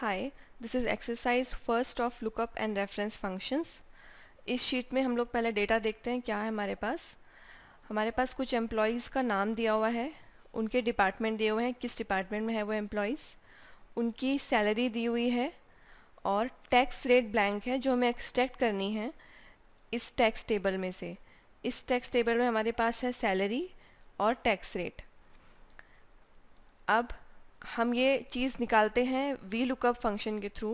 Hi, this is exercise first of lookup and reference functions. इस sheet में हम लोग पहले डेटा देखते हैं क्या है हमारे पास कुछ एम्प्लॉयज़ का नाम दिया हुआ है, उनके डिपार्टमेंट दिए हुए हैं, किस डिपार्टमेंट में है वो एम्प्लॉयज़, उनकी सैलरी दी हुई है और टैक्स रेट ब्लैंक है जो हमें एक्सट्रैक्ट करनी है इस टैक्स टेबल में से। इस टैक्स टेबल में हमारे पास है सैलरी और टैक्स रेट। अब हम ये चीज़ निकालते हैं वी लुकअप फंक्शन के थ्रू।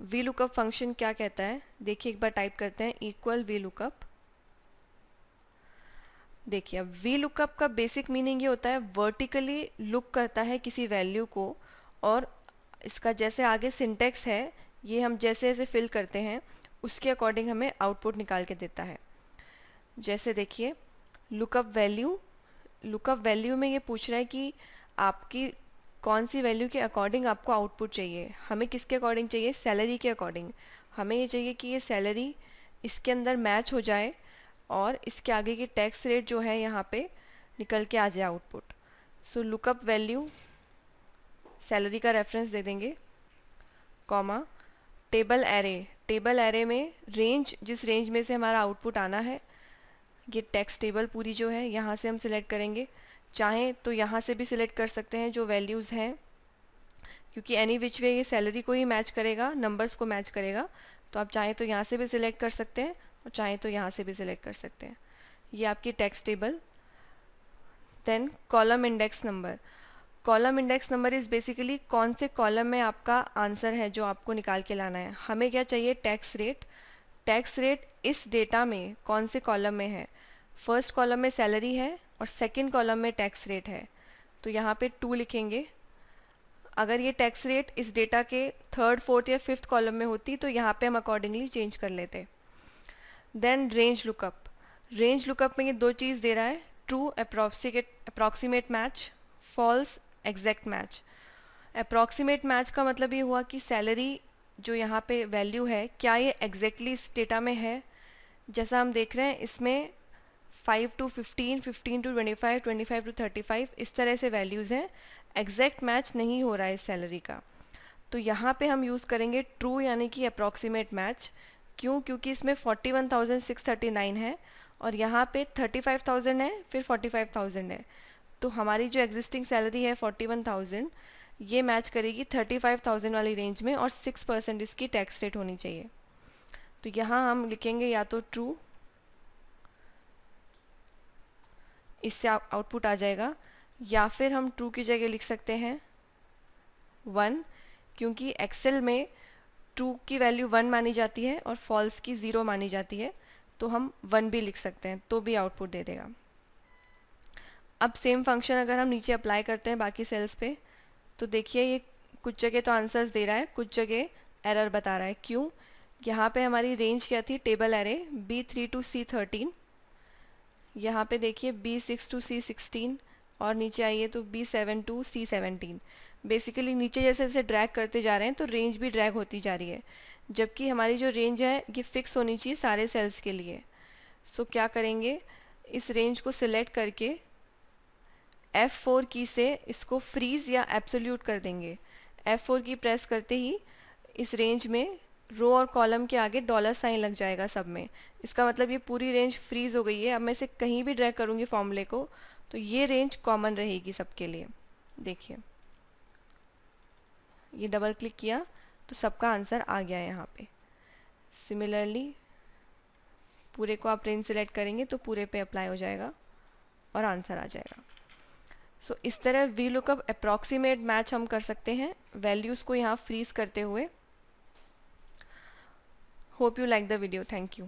वी लुकअप फंक्शन क्या कहता है देखिए, एक बार टाइप करते हैं इक्वल वी लुकअप। देखिए अब वी लुकअप का बेसिक मीनिंग ये होता है वर्टिकली लुक करता है किसी वैल्यू को, और इसका जैसे आगे सिंटेक्स है ये हम जैसे जैसे फिल करते हैं उसके अकॉर्डिंग हमें आउटपुट निकाल के देता है। जैसे देखिए लुकअप वैल्यू में ये पूछ रहा है कि आपकी कौन सी वैल्यू के अकॉर्डिंग आपको आउटपुट चाहिए। हमें किसके अकॉर्डिंग चाहिए? सैलरी के अकॉर्डिंग। हमें ये चाहिए कि ये सैलरी इसके अंदर मैच हो जाए और इसके आगे की टैक्स रेट जो है यहाँ पे निकल के आ जाए आउटपुट। सो लुकअप वैल्यू सैलरी का रेफरेंस दे देंगे, कॉमा टेबल एरे में रेंज, जिस रेंज में से हमारा आउटपुट आना है, ये टैक्स टेबल पूरी जो है यहाँ से हम सिलेक्ट करेंगे। चाहें तो यहाँ से भी सिलेक्ट कर सकते हैं जो वैल्यूज़ हैं, क्योंकि एनी विच वे ये सैलरी को ही मैच करेगा, नंबर्स को मैच करेगा। तो आप चाहें तो यहाँ से भी सिलेक्ट कर सकते हैं और चाहें तो यहाँ से भी सिलेक्ट कर सकते हैं। ये आपकी tax table. Then column index number. Column index number is basically कौन से कॉलम में आपका आंसर है जो आपको निकाल के लाना है। हमें क्या चाहिए? Tax rate. टैक्स रेट इस डेटा में कौन से कॉलम में है? फर्स्ट कॉलम में सैलरी है और सेकंड कॉलम में टैक्स रेट है, तो यहाँ पे 2 लिखेंगे। अगर ये टैक्स रेट इस डेटा के थर्ड, फोर्थ या फिफ्थ कॉलम में होती तो यहाँ पे हम अकॉर्डिंगली चेंज कर लेते। देन रेंज लुकअप में ये 2 चीज़ दे रहा है, true approximate match, false exact match. Approximate match का मतलब ये हुआ कि सैलरी जो यहाँ पे वैल्यू है क्या ये एग्जैक्टली इस डेटा में है। जैसा हम देख रहे हैं इसमें 5 to 15, 15 to 25, 25 to 35 इस तरह से वैल्यूज़ हैं। एग्जैक्ट मैच नहीं हो रहा है इस सैलरी का, तो यहाँ पे हम यूज़ करेंगे ट्रू यानी कि अप्रॉक्सीमेट मैच। क्यों? क्योंकि इसमें 41,639 है और यहाँ पे 35,000 है, फिर 45,000 है। तो हमारी जो एग्जिस्टिंग सैलरी है 41,000, ये मैच करेगी 35,000 वाली रेंज में और 6% इसकी टैक्स रेट होनी चाहिए। तो यहाँ हम लिखेंगे या तो ट्रू, इससे आउटपुट आ जाएगा, या फिर हम ट्रू की जगह लिख सकते हैं 1, क्योंकि एक्सेल में ट्रू की वैल्यू 1 मानी जाती है और फॉल्स की 0 मानी जाती है, तो हम 1 भी लिख सकते हैं तो भी आउटपुट दे देगा। अब सेम फंक्शन अगर हम नीचे अप्लाई करते हैं बाकी सेल्स पे, तो देखिए ये कुछ जगह तो आंसर्स दे रहा है, कुछ जगह एरर बता रहा है। क्यों? यहाँ पे हमारी रेंज क्या थी? Table array B3 to C13, यहाँ पे देखिए B6 to C16 और नीचे आइए तो B7 to C17। बेसिकली नीचे जैसे जैसे ड्रैग करते जा रहे हैं तो रेंज भी ड्रैग होती जा रही है, जबकि हमारी जो रेंज है ये फिक्स होनी चाहिए सारे सेल्स के लिए। सो क्या करेंगे, इस रेंज को सिलेक्ट करके F4 की से इसको फ्रीज या एब्सोल्यूट कर देंगे। F4 की प्रेस करते ही इस रेंज में रो और कॉलम के आगे $साइन लग जाएगा सब में। इसका मतलब ये पूरी रेंज फ्रीज हो गई है। अब मैं इसे कहीं भी ड्रैग करूँगी फॉर्मूले को तो ये रेंज कॉमन रहेगी सबके लिए। देखिए ये डबल क्लिक किया तो सबका आंसर आ गया है यहाँ पे। सिमिलरली पूरे को आप रेंज सेलेक्ट करेंगे तो पूरे पे अप्लाई हो जाएगा और आंसर आ जाएगा। सो इस तरह वी लुकअप अप्रॉक्सीमेट मैच हम कर सकते हैं वैल्यूज़ को यहाँ फ्रीज करते हुए। Hope you like the video. Thank you.